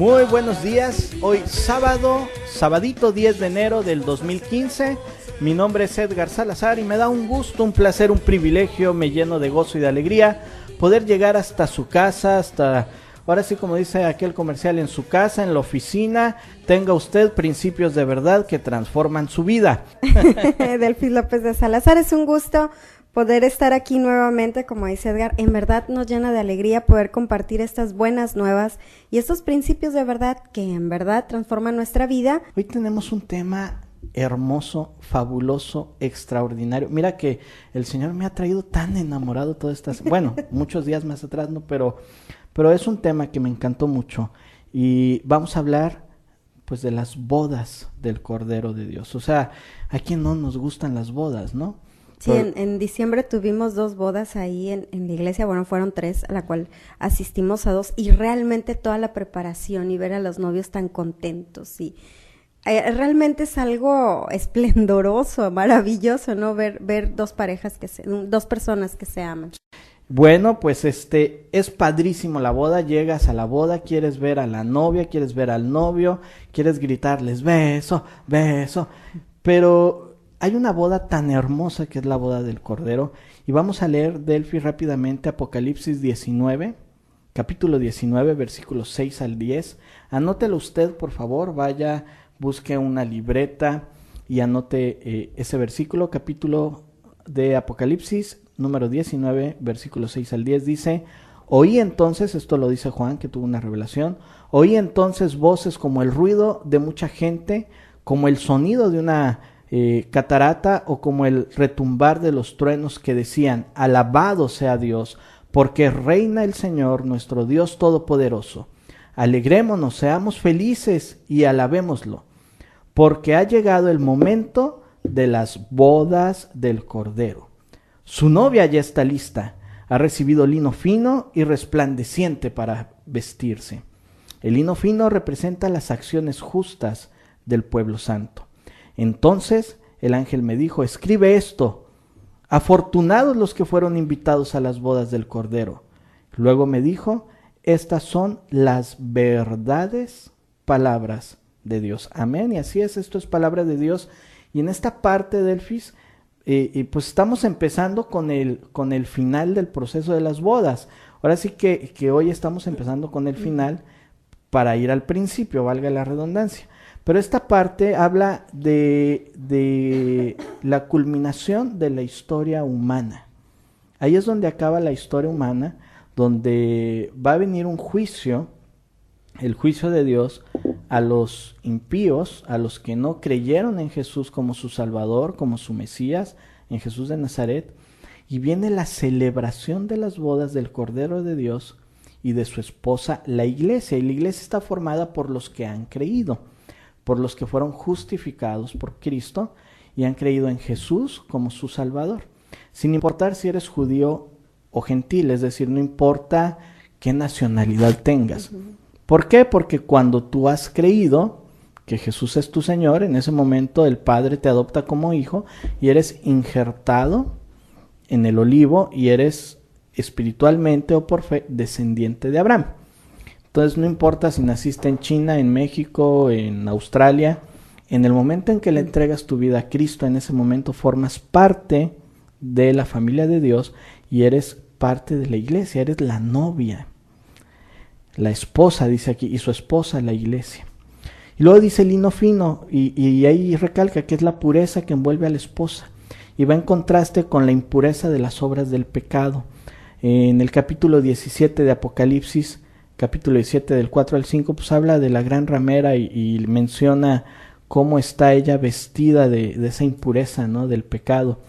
Muy buenos días, hoy sabadito 10 de enero del 2015, mi nombre es Edgar Salazar y me da un gusto, un placer, un privilegio, me lleno de gozo y de alegría poder llegar hasta su casa, hasta, ahora sí como dice aquel comercial, en su casa, en la oficina, tenga usted principios de verdad que transforman su vida. Delfis López de Salazar, es un gusto poder estar aquí nuevamente, como dice Edgar. En verdad nos llena de alegría poder compartir estas buenas nuevas y estos principios de verdad que en verdad transforman nuestra vida. Hoy tenemos un tema hermoso, fabuloso, extraordinario. Mira que el Señor me ha traído tan enamorado todas estas, bueno, muchos días más atrás, ¿no? Pero es un tema que me encantó mucho y vamos a hablar pues de las bodas del Cordero de Dios. O sea, ¿a quién no nos gustan las bodas, no? Sí, en diciembre tuvimos 2 bodas ahí en la iglesia, bueno, fueron 3, a la cual asistimos a 2, y realmente toda la preparación y ver a los novios tan contentos, y realmente es algo esplendoroso, maravilloso, ¿no? Ver dos personas que se aman. Bueno, pues es padrísimo la boda, llegas a la boda, quieres ver a la novia, quieres ver al novio, quieres gritarles beso, beso, pero hay una boda tan hermosa que es la boda del Cordero, y vamos a leer, Delfi, rápidamente Apocalipsis 19, capítulo 19, versículos 6 al 10. Anótelo usted, por favor, vaya, busque una libreta y anote ese versículo, capítulo de Apocalipsis, número 19, versículos 6 al 10, dice: Oí entonces, esto lo dice Juan, que tuvo una revelación, oí entonces voces como el ruido de mucha gente, como el sonido de una catarata o como el retumbar de los truenos, que decían: alabado sea Dios, porque reina el Señor, nuestro Dios todopoderoso. Alegrémonos, seamos felices y alabémoslo, porque ha llegado el momento de las bodas del Cordero. Su novia ya está lista, ha recibido lino fino y resplandeciente para vestirse. El lino fino representa las acciones justas del pueblo santo. Entonces el ángel me dijo: escribe esto: afortunados los que fueron invitados a las bodas del Cordero. Luego me dijo: estas son las verdades palabras de Dios. Amén. Y así es, esto es palabra de Dios. Y en esta parte, Delfis, pues estamos empezando con el final del proceso de las bodas. Ahora sí que hoy estamos empezando con el final para ir al principio, valga la redundancia. Pero esta parte habla de la culminación de la historia humana. Ahí es donde acaba la historia humana, donde va a venir un juicio, el juicio de Dios a los impíos, a los que no creyeron en Jesús como su Salvador, como su Mesías, en Jesús de Nazaret. Y viene la celebración de las bodas del Cordero de Dios y de su esposa, la iglesia. Y la iglesia está formada por los que han creído, por los que fueron justificados por Cristo y han creído en Jesús como su Salvador, sin importar si eres judío o gentil, es decir, no importa qué nacionalidad tengas. ¿Por qué? Porque cuando tú has creído que Jesús es tu Señor, en ese momento el Padre te adopta como hijo y eres injertado en el olivo y eres espiritualmente o por fe descendiente de Abraham. Entonces no importa si naciste en China, en México, en Australia, en el momento en que le entregas tu vida a Cristo, en ese momento formas parte de la familia de Dios y eres parte de la iglesia, eres la novia, la esposa, dice aquí, y su esposa, la iglesia. Y luego dice lino fino, y ahí recalca que es la pureza que envuelve a la esposa, y va en contraste con la impureza de las obras del pecado. En el capítulo 17 de Apocalipsis, capítulo 17 del 4 al 5, pues habla de la gran ramera y menciona cómo está ella vestida de esa impureza, ¿no? Del pecado.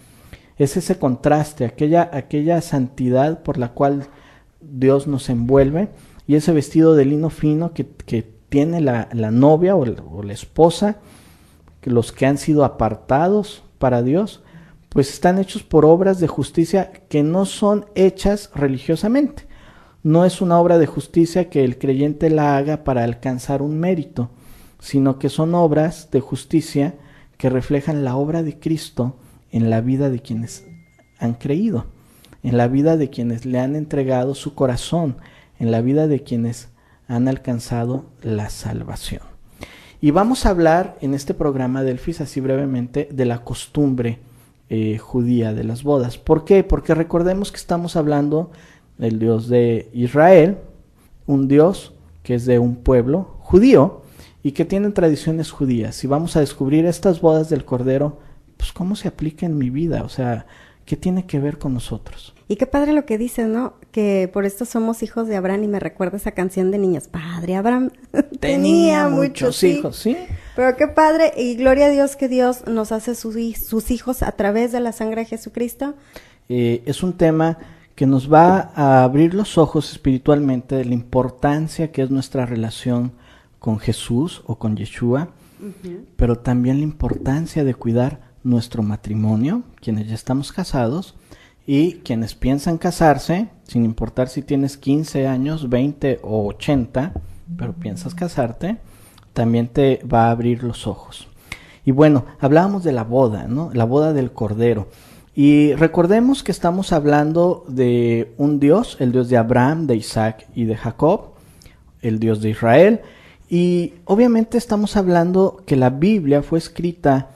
Es ese contraste, aquella santidad por la cual Dios nos envuelve, y ese vestido de lino fino que tiene la novia o la esposa, que los que han sido apartados para Dios, pues están hechos por obras de justicia que no son hechas religiosamente. No es una obra de justicia que el creyente la haga para alcanzar un mérito, sino que son obras de justicia que reflejan la obra de Cristo en la vida de quienes han creído, en la vida de quienes le han entregado su corazón, en la vida de quienes han alcanzado la salvación. Y vamos a hablar en este programa de Elfis, así brevemente, de la costumbre judía de las bodas. ¿Por qué? Porque recordemos que estamos hablando del Dios de Israel, un Dios que es de un pueblo judío y que tiene tradiciones judías. Y vamos a descubrir estas bodas del Cordero, pues cómo se aplica en mi vida, o sea, ¿qué tiene que ver con nosotros? Y qué padre lo que dices, ¿no? Que por esto somos hijos de Abraham, y me recuerda esa canción de niños. Padre Abraham tenía muchos hijos, ¿sí? Pero qué padre, y gloria a Dios que Dios nos hace sus hijos a través de la sangre de Jesucristo. Es un tema que nos va a abrir los ojos espiritualmente de la importancia que es nuestra relación con Jesús o con Yeshua, pero también la importancia de cuidar nuestro matrimonio, quienes ya estamos casados, y quienes piensan casarse, sin importar si tienes 15 años, 20 o 80, pero piensas casarte, también te va a abrir los ojos. Y bueno, hablábamos de la boda, ¿no? La boda del Cordero. Y recordemos que estamos hablando de un Dios, el Dios de Abraham, de Isaac y de Jacob, el Dios de Israel. Y obviamente estamos hablando que la Biblia fue escrita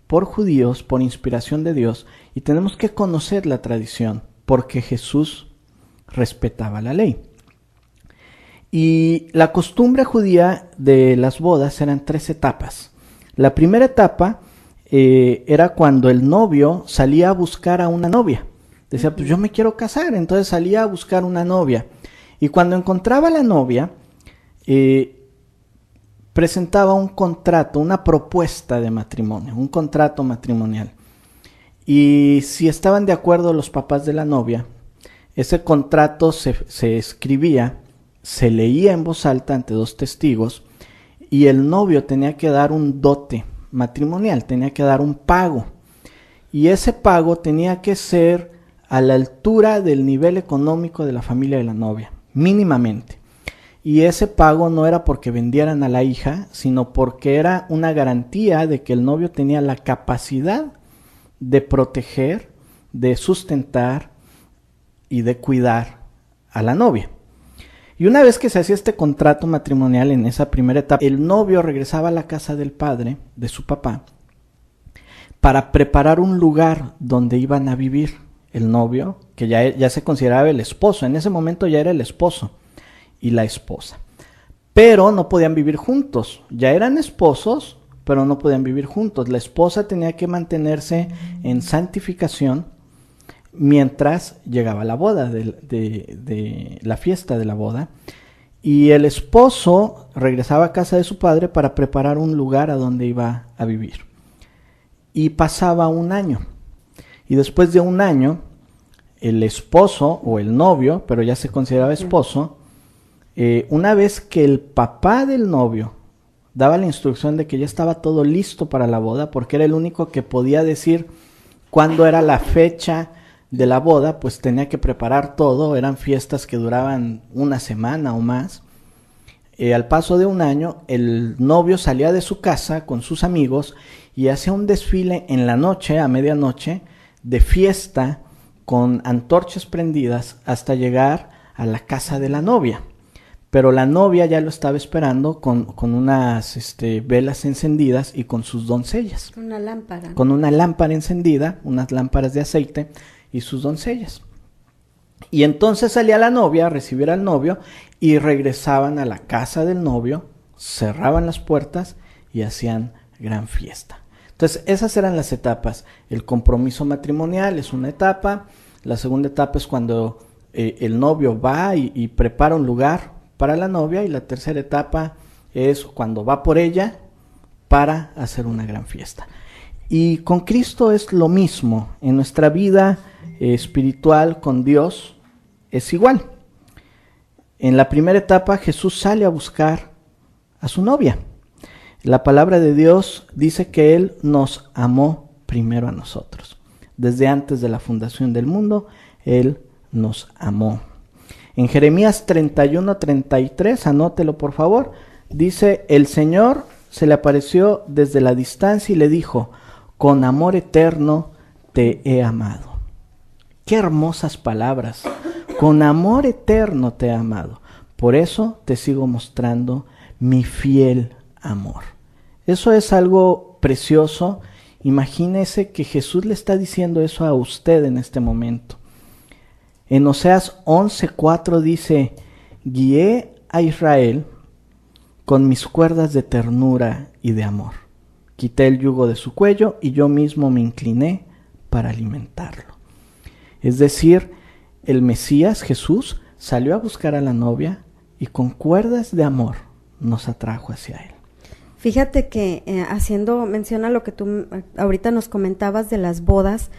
por judíos, por inspiración de Dios, y tenemos que conocer la tradición, porque Jesús respetaba la ley. Y la costumbre judía de las bodas eran 3 etapas. La primera etapa era cuando el novio salía a buscar a una novia. Decía, pues yo me quiero casar, entonces salía a buscar una novia. Y cuando encontraba a la novia, presentaba un contrato, una propuesta de matrimonio, un contrato matrimonial. Y si estaban de acuerdo los papás de la novia, ese contrato se escribía, se leía en voz alta ante 2 testigos, y el novio tenía que dar un dote matrimonial, tenía que dar un pago. Y ese pago tenía que ser a la altura del nivel económico de la familia de la novia, mínimamente. Y ese pago no era porque vendieran a la hija, sino porque era una garantía de que el novio tenía la capacidad de proteger, de sustentar y de cuidar a la novia. Y una vez que se hacía este contrato matrimonial en esa primera etapa, el novio regresaba a la casa del padre, de su papá, para preparar un lugar donde iban a vivir el novio, que ya se consideraba el esposo. En ese momento ya era el esposo y la esposa. Pero no podían vivir juntos. Ya eran esposos, pero no podían vivir juntos. La esposa tenía que mantenerse en santificación mientras llegaba la boda, de la fiesta de la boda. Y el esposo regresaba a casa de su padre para preparar un lugar a donde iba a vivir. Y pasaba un año. Y después de un año, el esposo o el novio, pero ya se consideraba esposo, una vez que el papá del novio daba la instrucción de que ya estaba todo listo para la boda, porque era el único que podía decir cuándo era la fecha de la boda, pues tenía que preparar todo. Eran fiestas que duraban una semana o más. Al paso de un año, el novio salía de su casa con sus amigos y hacía un desfile en la noche, a medianoche, de fiesta con antorchas prendidas hasta llegar a la casa de la novia. Pero la novia ya lo estaba esperando con unas velas encendidas y con sus doncellas. Una lámpara. Con una lámpara encendida, unas lámparas de aceite y sus doncellas. Y entonces salía la novia a recibir al novio y regresaban a la casa del novio, cerraban las puertas y hacían gran fiesta. Entonces esas eran las etapas. El compromiso matrimonial es una etapa. La segunda etapa es cuando el novio va y prepara un lugar para la novia, y la tercera etapa es cuando va por ella para hacer una gran fiesta. Y con Cristo es lo mismo. En nuestra vida espiritual con Dios es igual. En la primera etapa Jesús sale a buscar a su novia. La palabra de Dios dice que Él nos amó primero a nosotros. Desde antes de la fundación del mundo, Él nos amó. En Jeremías 31:33, anótelo por favor, dice: el Señor se le apareció desde la distancia y le dijo: con amor eterno te he amado. Qué hermosas palabras. Con amor eterno te he amado. Por eso te sigo mostrando mi fiel amor. Eso es algo precioso. Imagínese que Jesús le está diciendo eso a usted en este momento. En Oseas 11:4 dice, guié a Israel con mis cuerdas de ternura y de amor. Quité el yugo de su cuello y yo mismo me incliné para alimentarlo. Es decir, el Mesías, Jesús, salió a buscar a la novia y con cuerdas de amor nos atrajo hacia él. Fíjate que haciendo mención a lo que tú ahorita nos comentabas de las bodas,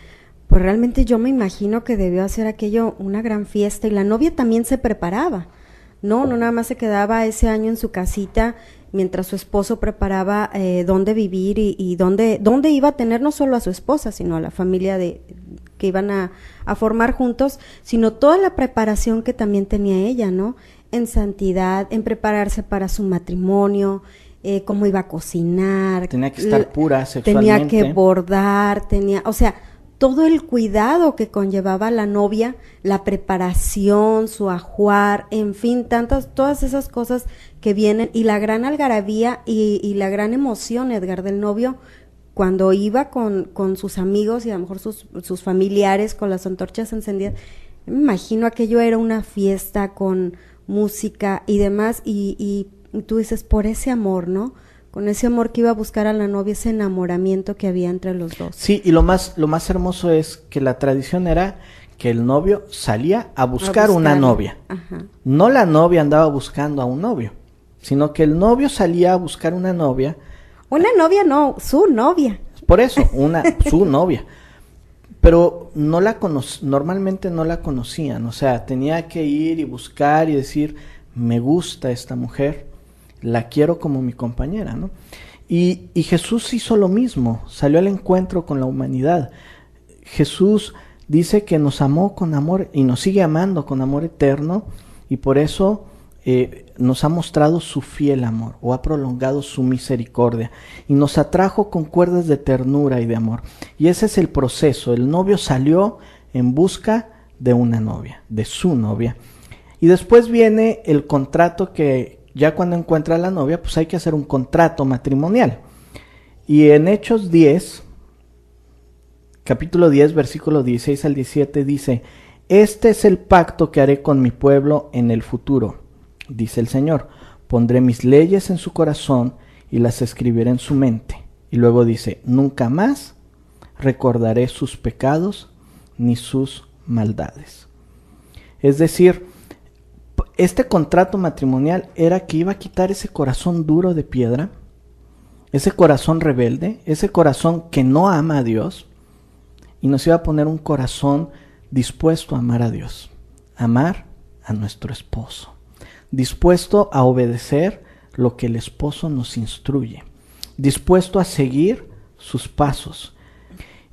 pues realmente yo me imagino que debió hacer aquello una gran fiesta y la novia también se preparaba. No nada más se quedaba ese año en su casita mientras su esposo preparaba dónde vivir y dónde iba a tener no solo a su esposa, sino a la familia que iban a formar juntos, sino toda la preparación que también tenía ella, ¿no? En santidad, en prepararse para su matrimonio, cómo iba a cocinar. Tenía que estar pura sexualmente. Tenía que bordar, o sea, todo el cuidado que conllevaba la novia, la preparación, su ajuar, en fin, todas esas cosas que vienen, y la gran algarabía y la gran emoción, Edgar, del novio, cuando iba con sus amigos y a lo mejor sus familiares con las antorchas encendidas. Me imagino aquello era una fiesta con música y demás, y tú dices, por ese amor, ¿no? Con ese amor que iba a buscar a la novia, ese enamoramiento que había entre los dos. Sí, y lo más hermoso es que la tradición era que el novio salía a buscar una novia. Ajá. No la novia andaba buscando a un novio, sino que el novio salía a buscar una novia. Una novia no, su novia. Por eso, su novia. Pero normalmente no la conocían, o sea, tenía que ir y buscar y decir, me gusta esta mujer, la quiero como mi compañera, ¿no? Y Jesús hizo lo mismo, salió al encuentro con la humanidad. Jesús dice que nos amó con amor y nos sigue amando con amor eterno, y por eso nos ha mostrado su fiel amor, o ha prolongado su misericordia, y nos atrajo con cuerdas de ternura y de amor. Y ese es el proceso. El novio salió en busca de una novia, de su novia. Y después viene el contrato, que ya cuando encuentra a la novia, pues hay que hacer un contrato matrimonial. Y en Hechos 10, capítulo 10, versículo 16 al 17 dice, este es el pacto que haré con mi pueblo en el futuro, dice el Señor, pondré mis leyes en su corazón y las escribiré en su mente. Y luego dice, nunca más recordaré sus pecados ni sus maldades. Es decir, este contrato matrimonial era que iba a quitar ese corazón duro de piedra, ese corazón rebelde, ese corazón que no ama a Dios, y nos iba a poner un corazón dispuesto a amar a Dios, amar a nuestro esposo, dispuesto a obedecer lo que el esposo nos instruye, dispuesto a seguir sus pasos.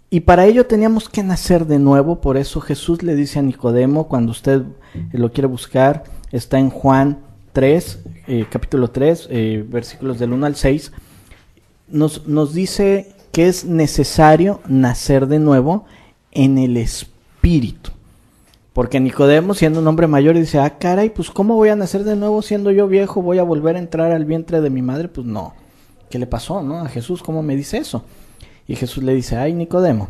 Y para ello teníamos que nacer de nuevo. Por eso Jesús le dice a Nicodemo, cuando usted lo quiere buscar, está en Juan 3, capítulo 3, versículos del 1 al 6, nos dice que es necesario nacer de nuevo en el Espíritu. Porque Nicodemo, siendo un hombre mayor, dice, caray, pues ¿cómo voy a nacer de nuevo siendo yo viejo? ¿Voy a volver a entrar al vientre de mi madre? Pues no. ¿Qué le pasó, no? A Jesús, ¿cómo me dice eso? Y Jesús le dice, ay, Nicodemo,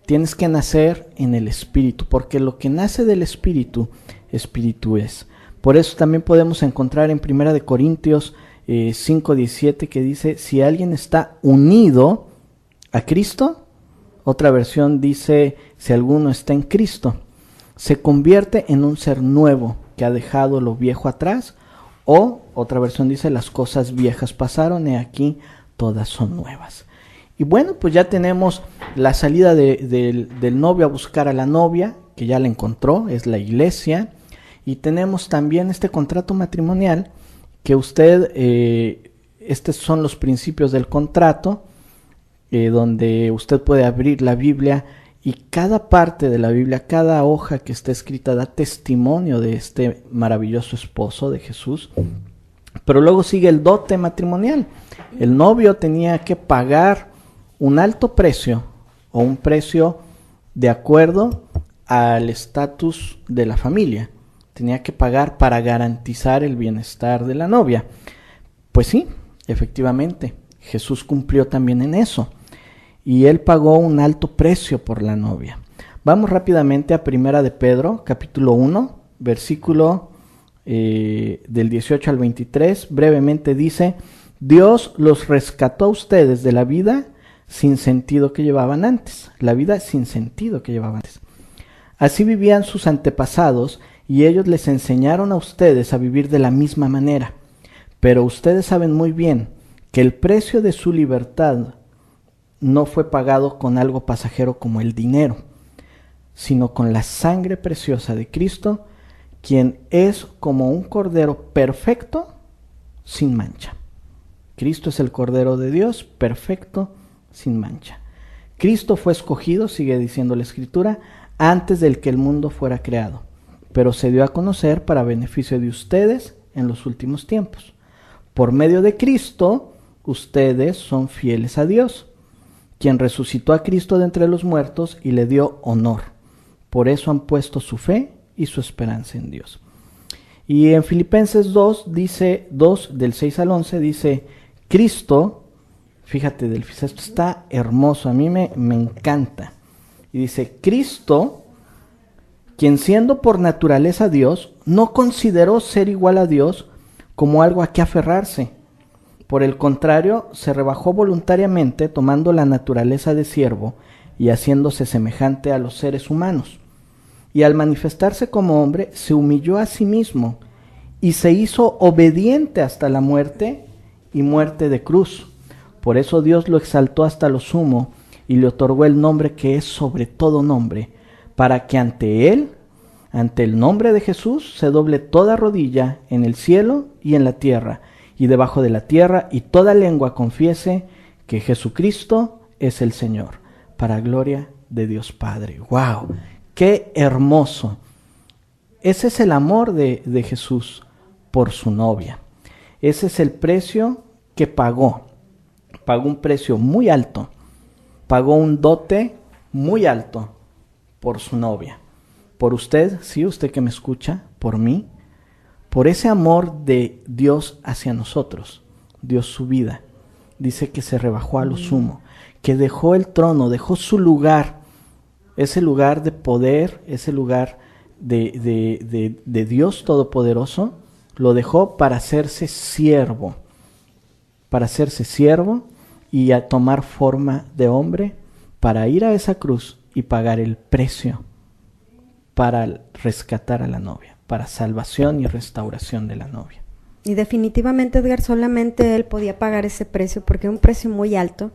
tienes que nacer en el Espíritu, porque lo que nace del Espíritu, Espíritu es. Por eso también podemos encontrar en 1 Corintios 5:17 que dice, si alguien está unido a Cristo, otra versión dice, si alguno está en Cristo, se convierte en un ser nuevo que ha dejado lo viejo atrás, o otra versión dice, las cosas viejas pasaron y aquí todas son nuevas. Y bueno, pues ya tenemos la salida del novio a buscar a la novia, que ya la encontró, es la iglesia. Y tenemos también este contrato matrimonial, que usted, estos son los principios del contrato, donde usted puede abrir la Biblia y cada parte de la Biblia, cada hoja que está escrita da testimonio de este maravilloso esposo de Jesús. Pero luego sigue el dote matrimonial. El novio tenía que pagar un alto precio o un precio de acuerdo al estatus de la familia. tenía que pagar para garantizar el bienestar de la novia. Pues sí, efectivamente, Jesús cumplió también en eso. Y él pagó un alto precio por la novia. Vamos rápidamente a Primera de Pedro, capítulo 1, versículo del 18 al 23. Brevemente dice: Dios los rescató a ustedes de la vida sin sentido que llevaban antes. La vida sin sentido que llevaban antes. Así vivían sus antepasados y ellos les enseñaron a ustedes a vivir de la misma manera. Pero ustedes saben muy bien que el precio de su libertad no fue pagado con algo pasajero como el dinero, sino con la sangre preciosa de Cristo, quien es como un cordero perfecto sin mancha. Cristo es el Cordero de Dios, perfecto, sin mancha. Cristo fue escogido, sigue diciendo la Escritura, antes del que el mundo fuera creado, pero se dio a conocer para beneficio de ustedes en los últimos tiempos. Por medio de Cristo, ustedes son fieles a Dios, quien resucitó a Cristo de entre los muertos y le dio honor. Por eso han puesto su fe y su esperanza en Dios. Y en Filipenses 2, dice, 2 del 6 al 11, dice, Cristo, fíjate, esto está hermoso, a mí me encanta. Y dice, Cristo, quien siendo por naturaleza Dios, no consideró ser igual a Dios como algo a que aferrarse. Por el contrario, se rebajó voluntariamente, tomando la naturaleza de siervo y haciéndose semejante a los seres humanos. Y al manifestarse como hombre, se humilló a sí mismo y se hizo obediente hasta la muerte y muerte de cruz. Por eso Dios lo exaltó hasta lo sumo y le otorgó el nombre que es sobre todo nombre, para que ante él, ante el nombre de Jesús, se doble toda rodilla en el cielo y en la tierra y debajo de la tierra, y toda lengua confiese que Jesucristo es el Señor, para gloria de Dios Padre. ¡Wow! ¡Qué hermoso! Ese es el amor de Jesús por su novia. Ese es el precio que pagó. Pagó un precio muy alto. Pagó un dote muy alto por su novia. Por usted, sí, usted que me escucha, por mí, por ese amor de Dios hacia nosotros. Dio su vida. Dice que se rebajó a lo sumo, que dejó el trono, dejó su lugar, ese lugar de poder, ese lugar de Dios Todopoderoso, lo dejó para hacerse siervo y a tomar forma de hombre para ir a esa cruz y pagar el precio para rescatar a la novia, para salvación y restauración de la novia. Y definitivamente, Edgar, solamente él podía pagar ese precio, porque era un precio muy alto,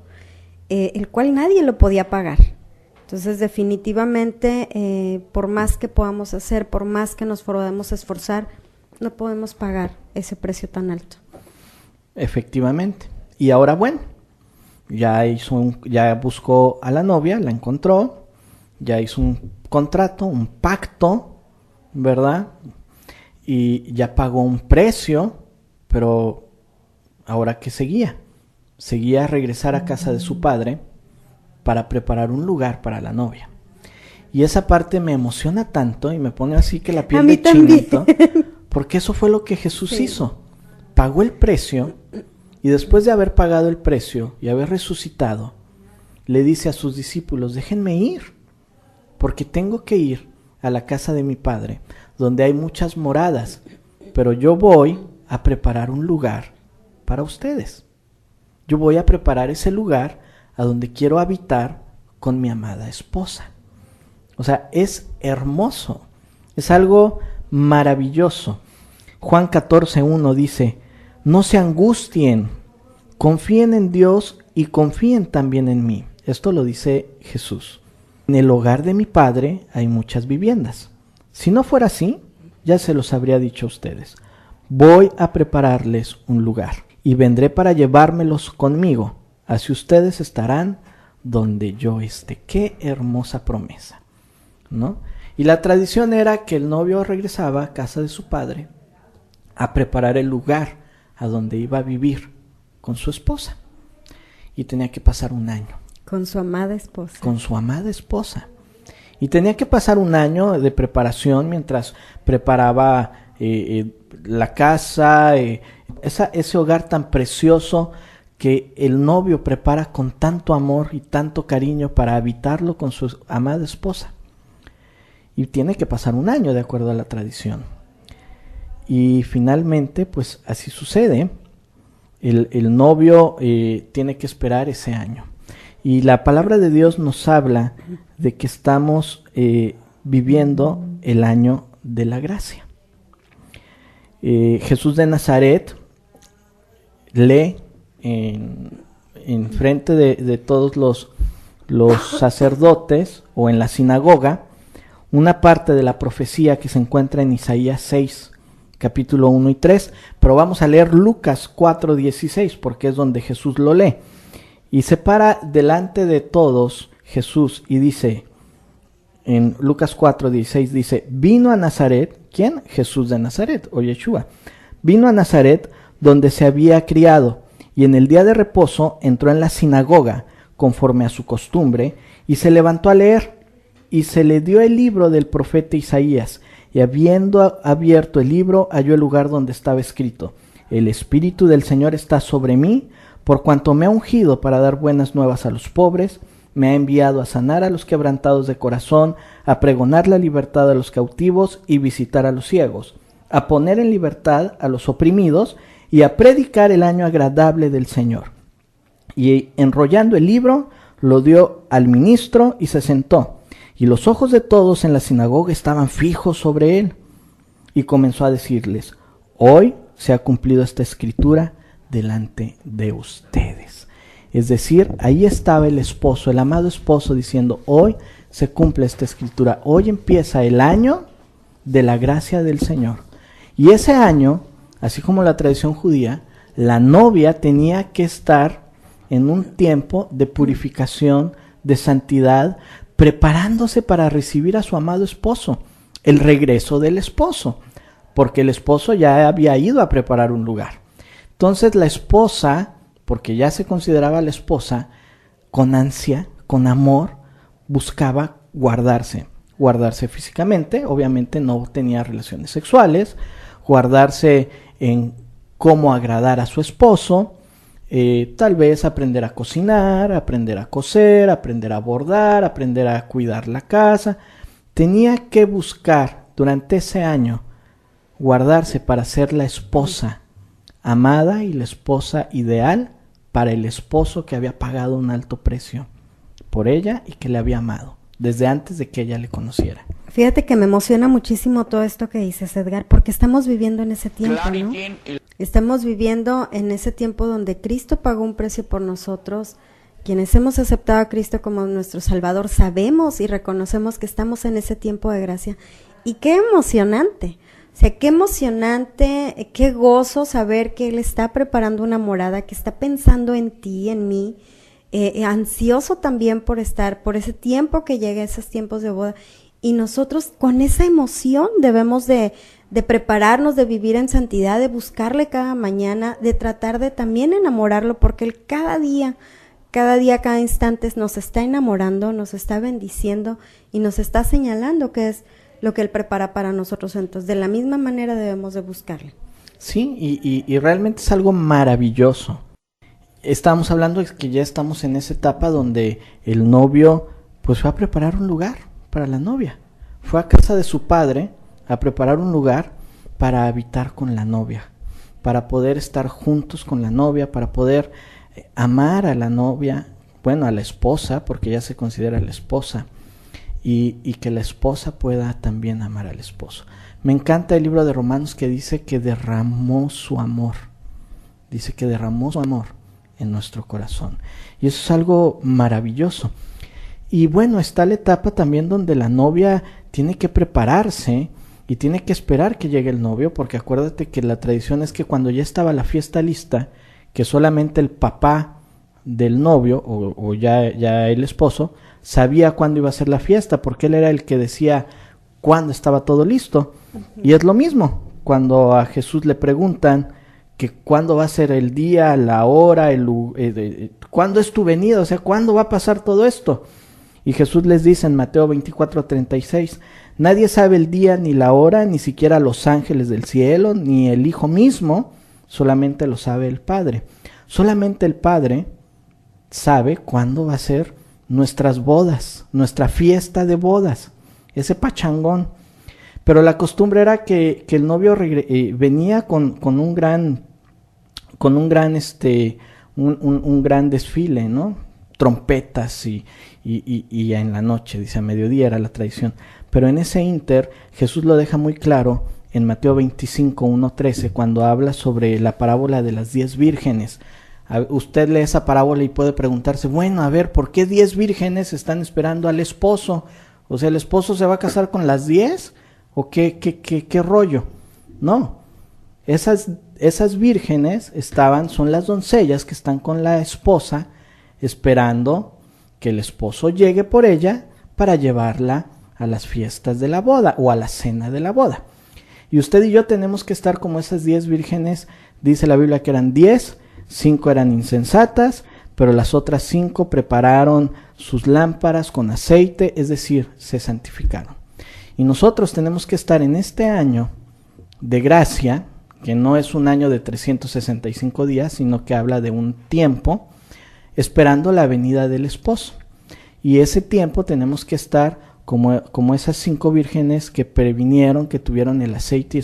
el cual nadie lo podía pagar. Entonces, definitivamente, por más que podamos hacer, por más que nos podamos esforzar, no podemos pagar ese precio tan alto. Efectivamente. Y ahora, bueno, ya buscó a la novia, la encontró, ya hizo un contrato, un pacto, ¿verdad? Y ya pagó un precio, pero ahora ¿qué seguía? Seguía a regresar a casa de su padre para preparar un lugar para la novia. Y esa parte me emociona tanto y me pone así que la piel de chinito, porque eso fue lo que Jesús hizo. Pagó el precio y después de haber pagado el precio y haber resucitado, le dice a sus discípulos, déjenme ir, porque tengo que ir a la casa de mi padre, donde hay muchas moradas, pero yo voy a preparar un lugar para ustedes. Yo voy a preparar ese lugar a donde quiero habitar con mi amada esposa. O sea, es hermoso, es algo maravilloso. Juan 14:1 dice, no se angustien, confíen en Dios y confíen también en mí. Esto lo dice Jesús. En el hogar de mi Padre hay muchas viviendas. Si no fuera así, ya se los habría dicho a ustedes. Voy a prepararles un lugar y vendré para llevármelos conmigo. Así ustedes estarán donde yo esté. Qué hermosa promesa, ¿no? Y la tradición era que el novio regresaba a casa de su padre a preparar el lugar a donde iba a vivir con su esposa. Y tenía que pasar un año. Con su amada esposa. Con su amada esposa. Y tenía que pasar un año de preparación mientras preparaba la casa, ese hogar tan precioso que el novio prepara con tanto amor y tanto cariño para habitarlo con su amada esposa. Y tiene que pasar un año de acuerdo a la tradición. Y finalmente, pues así sucede. El novio tiene que esperar ese año. Y la palabra de Dios nos habla de que estamos viviendo el año de la gracia. Jesús de Nazaret lee en frente de todos los sacerdotes o en la sinagoga una parte de la profecía que se encuentra en Isaías 6, capítulo 1 y 3, pero vamos a leer Lucas 4:16 porque es donde Jesús lo lee. Y se para delante de todos Jesús y dice, en Lucas 4:16 dice, vino a Nazaret, ¿quién? Jesús de Nazaret, o Yeshua. Vino a Nazaret donde se había criado, y en el día de reposo entró en la sinagoga, conforme a su costumbre, y se levantó a leer, y se le dio el libro del profeta Isaías, y habiendo abierto el libro, halló el lugar donde estaba escrito, el Espíritu del Señor está sobre mí, por cuanto me ha ungido para dar buenas nuevas a los pobres, me ha enviado a sanar a los quebrantados de corazón, a pregonar la libertad a los cautivos y visitar a los ciegos, a poner en libertad a los oprimidos y a predicar el año agradable del Señor. Y enrollando el libro, lo dio al ministro y se sentó. Y los ojos de todos en la sinagoga estaban fijos sobre él. Y comenzó a decirles, hoy se ha cumplido esta escritura delante de ustedes. Es decir, ahí estaba el esposo, el amado esposo, diciendo, hoy se cumple esta escritura, hoy empieza el año de la gracia del Señor. Y ese año, así como la tradición judía, la novia tenía que estar en un tiempo de purificación, de santidad, preparándose para recibir a su amado esposo, el regreso del esposo, porque el esposo ya había ido a preparar un lugar. Entonces la esposa, porque ya se consideraba la esposa, con ansia, con amor, buscaba guardarse físicamente, obviamente no tenía relaciones sexuales, guardarse en cómo agradar a su esposo, tal vez aprender a cocinar, aprender a coser, aprender a bordar, aprender a cuidar la casa. Tenía que buscar durante ese año guardarse para ser la esposa amada y la esposa ideal para el esposo que había pagado un alto precio por ella y que le había amado desde antes de que ella le conociera. Fíjate que me emociona muchísimo todo esto que dices, Edgar, porque estamos viviendo en ese tiempo, ¿no? Estamos viviendo en ese tiempo donde Cristo pagó un precio por nosotros. Quienes hemos aceptado a Cristo como nuestro Salvador, sabemos y reconocemos que estamos en ese tiempo de gracia. Y qué emocionante. O sea, qué emocionante, qué gozo saber que Él está preparando una morada, que está pensando en ti, en mí, ansioso también por ese tiempo que llegue, esos tiempos de boda. Y nosotros con esa emoción debemos de prepararnos, de vivir en santidad, de buscarle cada mañana, de tratar de también enamorarlo, porque Él cada día, cada instante nos está enamorando, nos está bendiciendo y nos está señalando que es lo que Él prepara para nosotros. Entonces, de la misma manera debemos de buscarle. Sí, y realmente es algo maravilloso. Estábamos hablando de que ya estamos en esa etapa donde el novio pues fue a preparar un lugar para la novia. Fue a casa de su padre a preparar un lugar para habitar con la novia, para poder estar juntos con la novia, para poder amar a la novia, bueno, a la esposa, porque ya se considera la esposa. Y que la esposa pueda también amar al esposo. Me encanta el libro de Romanos que dice que derramó su amor. Dice que derramó su amor en nuestro corazón. Y eso es algo maravilloso. Y bueno, está la etapa también donde la novia tiene que prepararse y tiene que esperar que llegue el novio, porque acuérdate que la tradición es que cuando ya estaba la fiesta lista, que solamente el papá del novio o ya el esposo sabía cuándo iba a ser la fiesta, porque él era el que decía cuándo estaba todo listo. Y es lo mismo, cuando a Jesús le preguntan que cuándo va a ser el día, la hora, cuándo es tu venida, o sea, cuándo va a pasar todo esto. Y Jesús les dice en Mateo 24:36, nadie sabe el día ni la hora, ni siquiera los ángeles del cielo, ni el Hijo mismo, solamente lo sabe el Padre. Solamente el Padre sabe cuándo va a ser nuestras bodas, nuestra fiesta de bodas, ese pachangón. Pero la costumbre era que el novio venía con un gran desfile, ¿no? Trompetas y en la noche, dice a mediodía era la tradición. Pero en ese ínter Jesús lo deja muy claro en Mateo 25:1-13, cuando habla sobre la parábola de las 10 vírgenes. Usted lee esa parábola y puede preguntarse, bueno, a ver, ¿por qué 10 vírgenes están esperando al esposo? O sea, ¿el esposo se va a casar con las 10? ¿O qué rollo? No, esas vírgenes son las doncellas que están con la esposa esperando que el esposo llegue por ella para llevarla a las fiestas de la boda o a la cena de la boda. Y usted y yo tenemos que estar como esas 10 vírgenes. Dice la Biblia que eran 10, 5 eran insensatas, pero las otras 5 prepararon sus lámparas con aceite, es decir, se santificaron. Y nosotros tenemos que estar en este año de gracia, que no es un año de 365 días, sino que habla de un tiempo, esperando la venida del esposo. Y ese tiempo tenemos que estar como esas 5 vírgenes que previnieron, que tuvieron el aceite y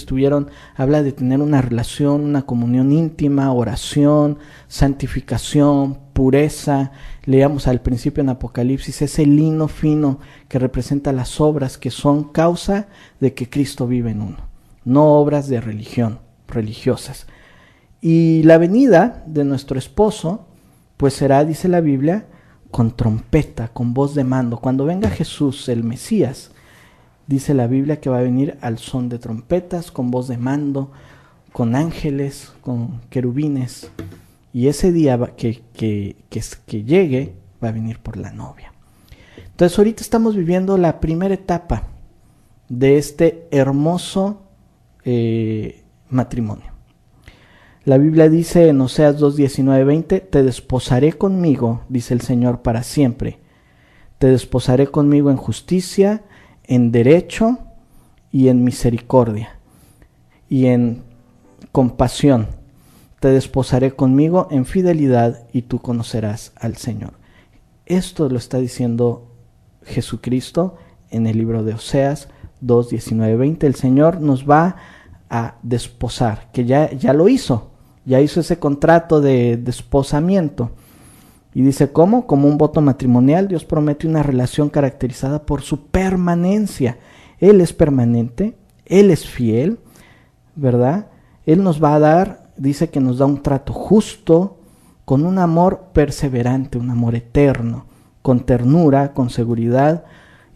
habla de tener una relación, una comunión íntima, oración, santificación, pureza. Leíamos al principio en Apocalipsis ese lino fino que representa las obras que son causa de que Cristo vive en uno, no obras de religiosas. Y la venida de nuestro esposo pues será, dice la Biblia, con trompeta, con voz de mando. Cuando venga Jesús, el Mesías, dice la Biblia que va a venir al son de trompetas, con voz de mando, con ángeles, con querubines. Y ese día que llegue, va a venir por la novia. Entonces ahorita estamos viviendo la primera etapa de este hermoso matrimonio. La Biblia dice en Oseas 2:19-20, te desposaré conmigo, dice el Señor, para siempre. Te desposaré conmigo en justicia, en derecho y en misericordia y en compasión. Te desposaré conmigo en fidelidad y tú conocerás al Señor. Esto lo está diciendo Jesucristo en el libro de Oseas 2:19-20. El Señor nos va a desposar, que ya lo hizo. Ya hizo ese contrato de desposamiento. Y dice, ¿cómo? Como un voto matrimonial, Dios promete una relación caracterizada por su permanencia. Él es permanente, Él es fiel, ¿verdad? Él nos va a dar, dice que nos da un trato justo, con un amor perseverante, un amor eterno, con ternura, con seguridad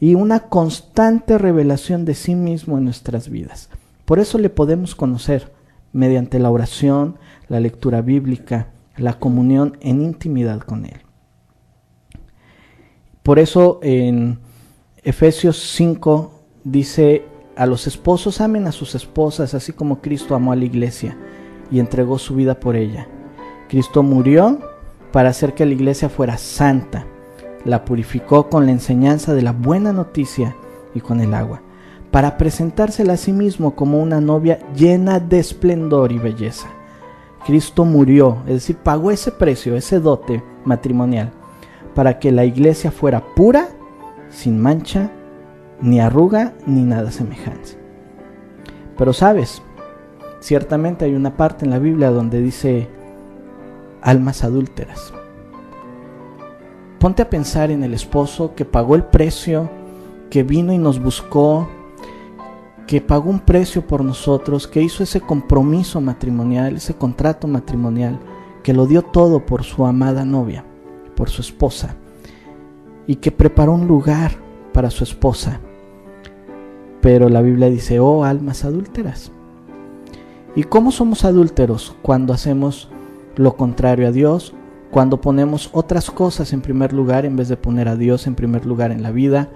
y una constante revelación de sí mismo en nuestras vidas. Por eso le podemos conocer mediante la oración, la lectura bíblica, la comunión en intimidad con Él. Por eso en Efesios 5 dice, a los esposos amen a sus esposas, así como Cristo amó a la iglesia y entregó su vida por ella. Cristo murió para hacer que la iglesia fuera santa, la purificó con la enseñanza de la buena noticia y con el agua, para presentársela a sí mismo como una novia llena de esplendor y belleza. Cristo murió, es decir, pagó ese precio, ese dote matrimonial, para que la iglesia fuera pura, sin mancha, ni arruga, ni nada semejante. Pero sabes, ciertamente hay una parte en la Biblia donde dice almas adúlteras. Ponte a pensar en el esposo que pagó el precio, que vino y nos buscó, que pagó un precio por nosotros, que hizo ese compromiso matrimonial, ese contrato matrimonial, que lo dio todo por su amada novia, por su esposa, y que preparó un lugar para su esposa. Pero la Biblia dice, oh almas adúlteras. ¿Y cómo somos adúlteros? Cuando hacemos lo contrario a Dios, cuando ponemos otras cosas en primer lugar en vez de poner a Dios en primer lugar en la vida,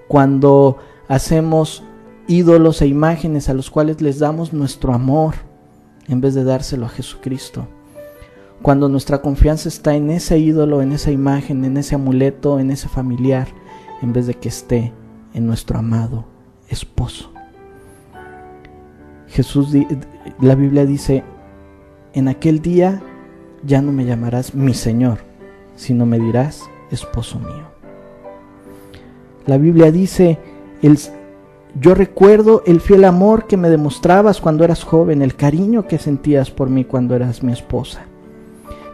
cuando hacemos ídolos e imágenes a los cuales les damos nuestro amor en vez de dárselo a Jesucristo. Cuando nuestra confianza está en ese ídolo, en esa imagen, en ese amuleto, en ese familiar, en vez de que esté en nuestro amado esposo. La Biblia dice, en aquel día ya no me llamarás mi Señor, sino me dirás esposo mío. La Biblia dice, yo recuerdo el fiel amor que me demostrabas cuando eras joven, el cariño que sentías por mí cuando eras mi esposa.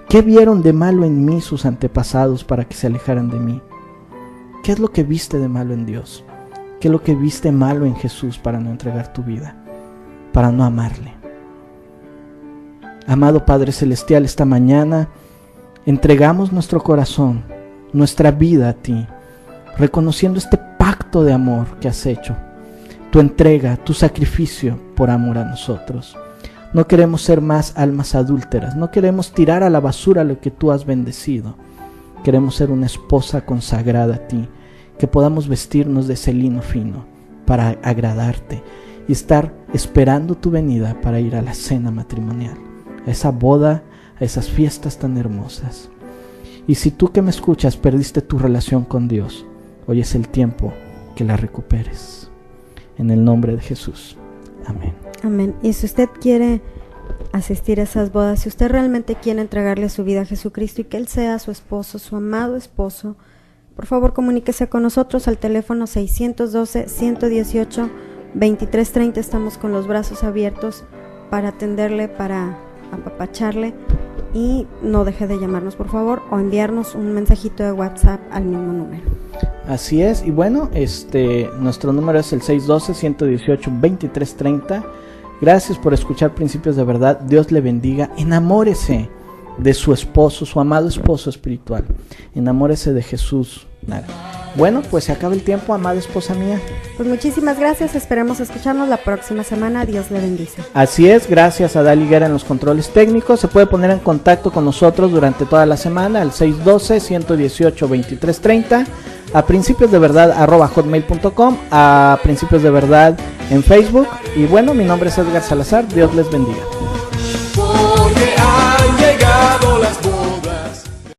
¿Qué vieron de malo en mí sus antepasados para que se alejaran de mí? ¿Qué es lo que viste de malo en Dios? ¿Qué es lo que viste malo en Jesús para no entregar tu vida? Para no amarle. Amado Padre Celestial, esta mañana entregamos nuestro corazón, nuestra vida a ti, reconociendo este pacto de amor que has hecho, tu entrega, tu sacrificio por amor a nosotros. No queremos ser más almas adúlteras, no queremos tirar a la basura lo que tú has bendecido. Queremos ser una esposa consagrada a ti, que podamos vestirnos de ese lino fino para agradarte y estar esperando tu venida para ir a la cena matrimonial, a esa boda, a esas fiestas tan hermosas. Y si tú que me escuchas perdiste tu relación con Dios, hoy es el tiempo que la recuperes. En el nombre de Jesús. Amén. Amén. Y si usted quiere asistir a esas bodas, si usted realmente quiere entregarle su vida a Jesucristo y que Él sea su esposo, su amado esposo, por favor comuníquese con nosotros al teléfono 612-118-2330. Estamos con los brazos abiertos para atenderle, para apapacharle, y no deje de llamarnos por favor o enviarnos un mensajito de WhatsApp al mismo número. Así es, y bueno, nuestro número es el 612-118-2330. Gracias por escuchar Principios de Verdad. Dios le bendiga. Enamórese de su esposo, su amado esposo espiritual. Enamórese de Jesús. Nada. Bueno, pues se acaba el tiempo, amada esposa mía. Pues muchísimas gracias, esperamos escucharnos la próxima semana. Dios le bendice. Así es, gracias a Dali Higuera en los controles técnicos. Se puede poner en contacto con nosotros durante toda la semana al 612-118-2330, a principiosdeverdad@hotmail.com, a Principios de Verdad en Facebook. Y bueno, mi nombre es Edgar Salazar. Dios les bendiga.